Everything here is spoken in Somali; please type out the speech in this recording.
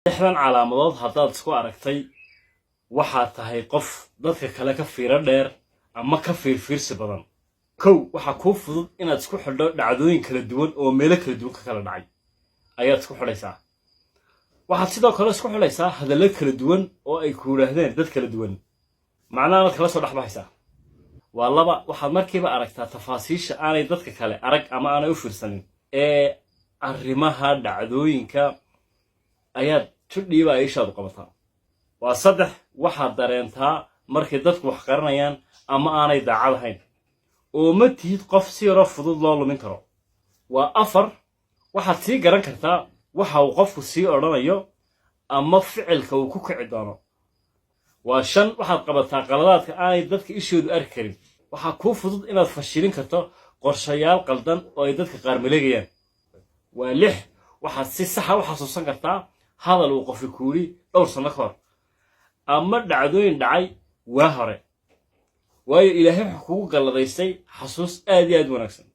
lixdan calaamadood haddaad isku aragtay waxaad tahay qof dadka kale ka fiiro dheer ama ka fiirfiirsi badan. kow waxaa kuu fudud inaad isku xidho dhacdooyin kala duwan oo meelo kala duwan ka kala dhacay ayaad isku xidhaysaa. waxaad sidoo kale isku xidhaysaa hadallo kala duwan oo ay ku yiraahdeen dad kala duwan macnaha kala soo dhaxbaysaa. waa laba waxaad markiiba aragtaa tafaasiisha aanay dadka kale arag ama aanay u fiirsanin ee arrimaha dhacdooyinka ayaad tudhiiba ayshaadu qabataa. waa saddex waxaad dareentaa markay dadku wax qaranayaan ama aanay daacad ahayn oo ma tihid qof si yaro fudud loo lumin karo. waa afar waxaad sii garan kartaa waxa uu qofku sii odhanayo ama ficilka uu ku kici doono. waa shan waxaad qabataa qaladaadka aanay dadka ishoodu arki karin. waxaa kuu fudud inaad fashilin karto qorshayaal qaldan oo ay dadka qaar maleegayaan. waa lix waxaad si saxa u xasuusan kartaa hadal uu qofki ku yiri dhowr sano ka hor ama dhacdooyin dhacay waa hore waayo ilaahay wuxuu kugu galladaystay xasuus aad iyo aad wanaagsan.